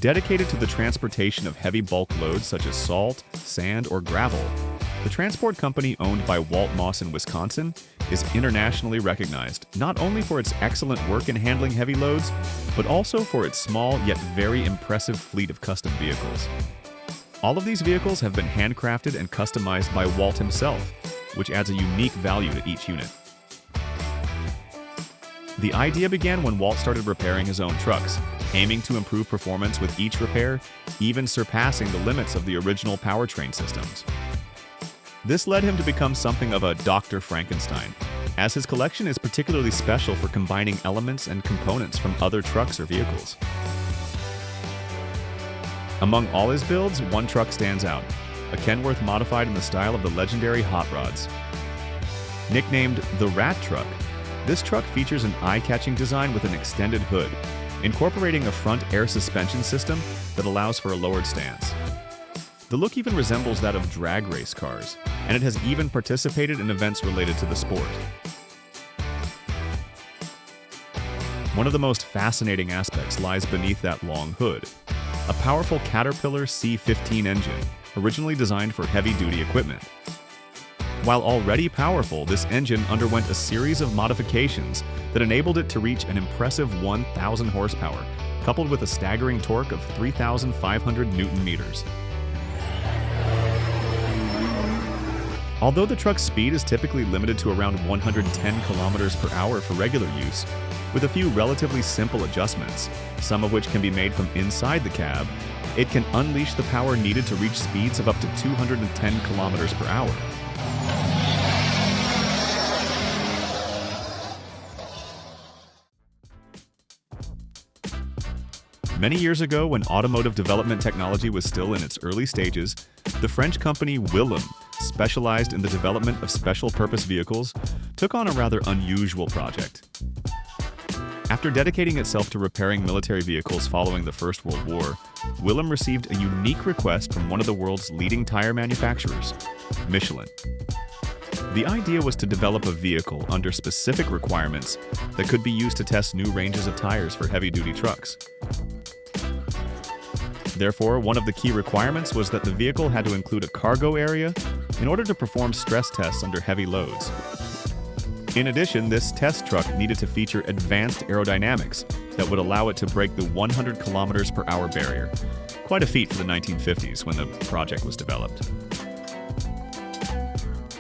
Dedicated to the transportation of heavy bulk loads such as salt, sand, or gravel, the transport company owned by Walt Moss in Wisconsin is internationally recognized not only for its excellent work in handling heavy loads, but also for its small yet very impressive fleet of custom vehicles. All of these vehicles have been handcrafted and customized by Walt himself, which adds a unique value to each unit. The idea began when Walt started repairing his own trucks, aiming to improve performance with each repair, even surpassing the limits of the original powertrain systems. This led him to become something of a Dr. Frankenstein, as his collection is particularly special for combining elements and components from other trucks or vehicles. Among all his builds, one truck stands out, a Kenworth modified in the style of the legendary Hot Rods. Nicknamed the Rat Truck, this truck features an eye-catching design with an extended hood, incorporating a front air suspension system that allows for a lowered stance. The look even resembles that of drag race cars, and it has even participated in events related to the sport. One of the most fascinating aspects lies beneath that long hood, a powerful Caterpillar C15 engine, originally designed for heavy-duty equipment. While already powerful, this engine underwent a series of modifications that enabled it to reach an impressive 1,000 horsepower, coupled with a staggering torque of 3,500 Newton-meters. Although the truck's speed is typically limited to around 110 kilometers per hour for regular use, with a few relatively simple adjustments, some of which can be made from inside the cab, it can unleash the power needed to reach speeds of up to 210 kilometers per hour. Many years ago, when automotive development technology was still in its early stages, the French company Willm, specialized in the development of special-purpose vehicles, took on a rather unusual project. After dedicating itself to repairing military vehicles following the First World War, Willm received a unique request from one of the world's leading tire manufacturers, Michelin. The idea was to develop a vehicle under specific requirements that could be used to test new ranges of tires for heavy-duty trucks. Therefore, one of the key requirements was that the vehicle had to include a cargo area in order to perform stress tests under heavy loads. In addition, this test truck needed to feature advanced aerodynamics that would allow it to break the 100 kilometers per hour barrier, quite a feat for the 1950s when the project was developed.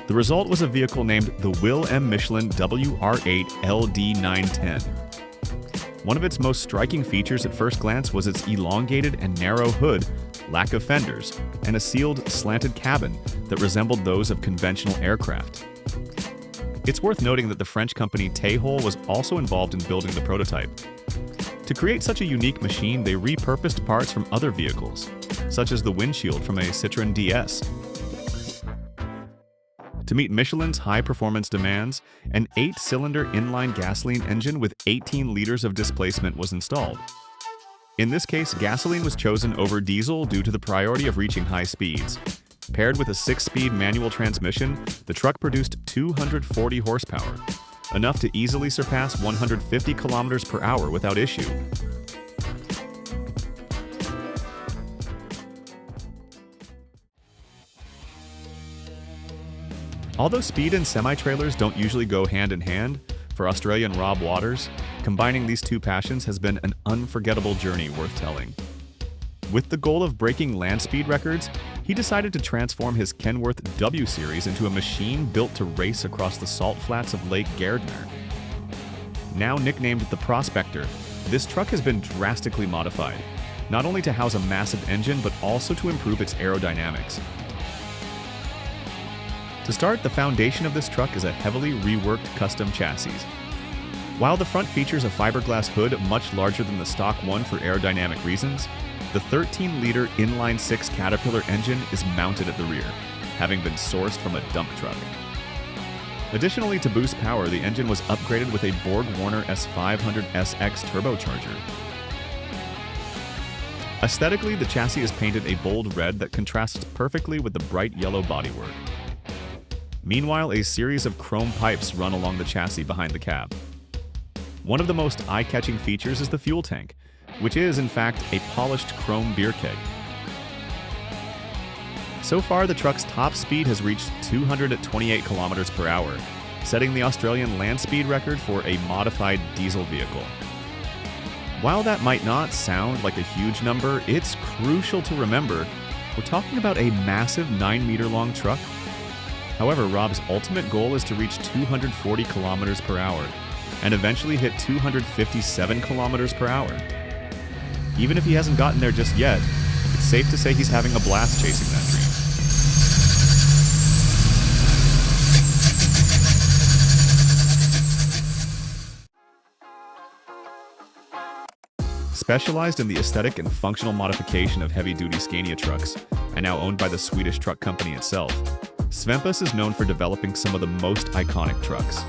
The result was a vehicle named the Willm Michelin WR8 LD910. One of its most striking features at first glance was its elongated and narrow hood, lack of fenders, and a sealed, slanted cabin that resembled those of conventional aircraft. It's worth noting that the French company Thor was also involved in building the prototype. To create such a unique machine, they repurposed parts from other vehicles, such as the windshield from a Citroën DS. To meet Michelin's high-performance demands, an 8-cylinder inline gasoline engine with 18 liters of displacement was installed. In this case, gasoline was chosen over diesel due to the priority of reaching high speeds. Paired with a 6-speed manual transmission, the truck produced 240 horsepower, enough to easily surpass 150 kilometers per hour without issue. Although speed and semi-trailers don't usually go hand in hand, for Australian Rob Waters, combining these two passions has been an unforgettable journey worth telling. With the goal of breaking land speed records, he decided to transform his Kenworth W Series into a machine built to race across the salt flats of Lake Gardner. Now nicknamed the Prospector, this truck has been drastically modified, not only to house a massive engine but also to improve its aerodynamics. To start, the foundation of this truck is a heavily reworked custom chassis. While the front features a fiberglass hood much larger than the stock one for aerodynamic reasons, the 13-liter inline-6 Caterpillar engine is mounted at the rear, having been sourced from a dump truck. Additionally, to boost power, the engine was upgraded with a BorgWarner S500SX turbocharger. Aesthetically, the chassis is painted a bold red that contrasts perfectly with the bright yellow bodywork. Meanwhile, a series of chrome pipes run along the chassis behind the cab. One of the most eye-catching features is the fuel tank, which is, in fact, a polished chrome beer keg. So far, the truck's top speed has reached 228 kilometers per hour, setting the Australian land speed record for a modified diesel vehicle. While that might not sound like a huge number, it's crucial to remember we're talking about a massive 9-meter-long truck. However, Rob's ultimate goal is to reach 240 kilometers per hour and eventually hit 257 kilometers per hour. Even if he hasn't gotten there just yet, it's safe to say he's having a blast chasing that dream. Specialized in the aesthetic and functional modification of heavy-duty Scania trucks, and now owned by the Swedish truck company itself, Svempas is known for developing some of the most iconic trucks.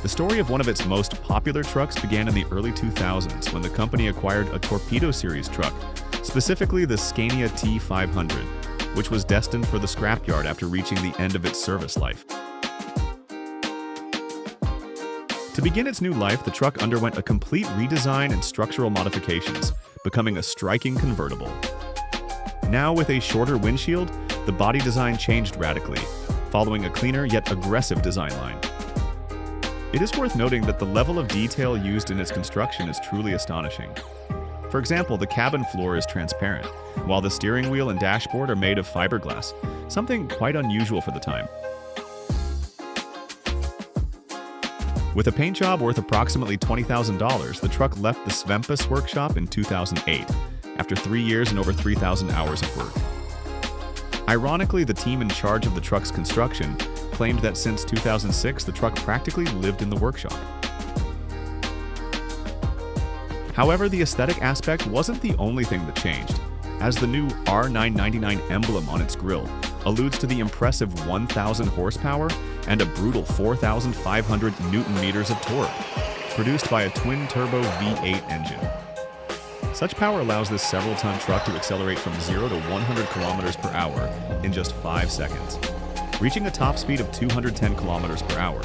The story of one of its most popular trucks began in the early 2000s when the company acquired a Torpedo Series truck, specifically the Scania T500, which was destined for the scrapyard after reaching the end of its service life. To begin its new life, the truck underwent a complete redesign and structural modifications, becoming a striking convertible. Now, with a shorter windshield, the body design changed radically, following a cleaner yet aggressive design line. It is worth noting that the level of detail used in its construction is truly astonishing. For example, the cabin floor is transparent, while the steering wheel and dashboard are made of fiberglass, something quite unusual for the time. With a paint job worth approximately $20,000, the truck left the SVMPus workshop in 2008, after 3 years and over 3,000 hours of work. Ironically, the team in charge of the truck's construction claimed that since 2006, the truck practically lived in the workshop. However, the aesthetic aspect wasn't the only thing that changed, as the new R999 emblem on its grille alludes to the impressive 1,000 horsepower and a brutal 4,500 Newton-meters of torque, produced by a twin-turbo V8 engine. Such power allows this several-ton truck to accelerate from 0 to 100 kilometers per hour in just 5 seconds, reaching a top speed of 210 kilometers per hour.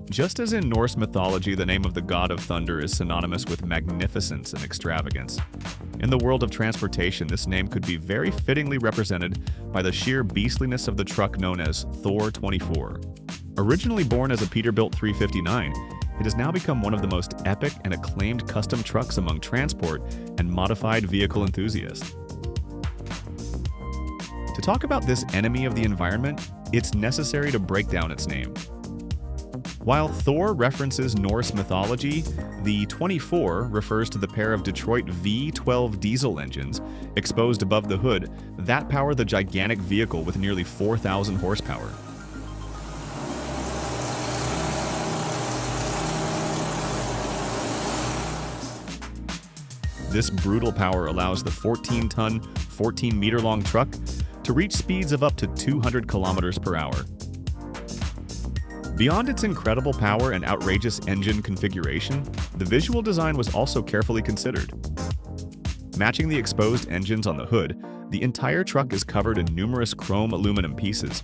Just as in Norse mythology, the name of the god of thunder is synonymous with magnificence and extravagance, in the world of transportation, this name could be very fittingly represented by the sheer beastliness of the truck known as Thor 24. Originally born as a Peterbilt 359, it has now become one of the most epic and acclaimed custom trucks among transport and modified vehicle enthusiasts. To talk about this enemy of the environment, it's necessary to break down its name. While Thor references Norse mythology, the 24 refers to the pair of Detroit V12 diesel engines exposed above the hood that power the gigantic vehicle with nearly 4,000 horsepower. This brutal power allows the 14-ton, 14-meter-long truck to reach speeds of up to 200 kilometers per hour. Beyond its incredible power and outrageous engine configuration, the visual design was also carefully considered. Matching the exposed engines on the hood, the entire truck is covered in numerous chrome aluminum pieces,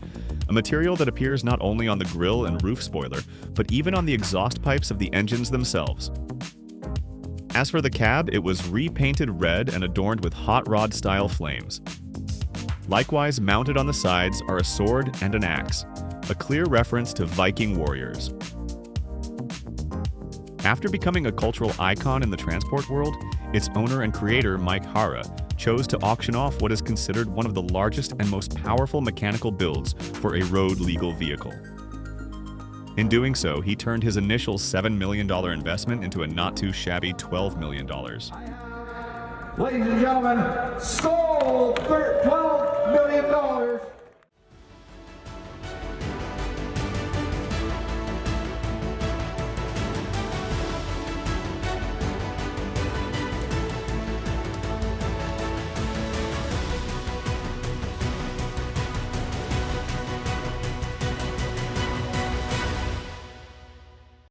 a material that appears not only on the grille and roof spoiler, but even on the exhaust pipes of the engines themselves. As for the cab, it was repainted red and adorned with hot rod-style flames. Likewise, mounted on the sides are a sword and an axe, a clear reference to Viking warriors. After becoming a cultural icon in the transport world, its owner and creator, Mike Hara, chose to auction off what is considered one of the largest and most powerful mechanical builds for a road-legal vehicle. In doing so, he turned his initial $7 million investment into a not-too-shabby $12 million. Ladies and gentlemen, sold for $12 million.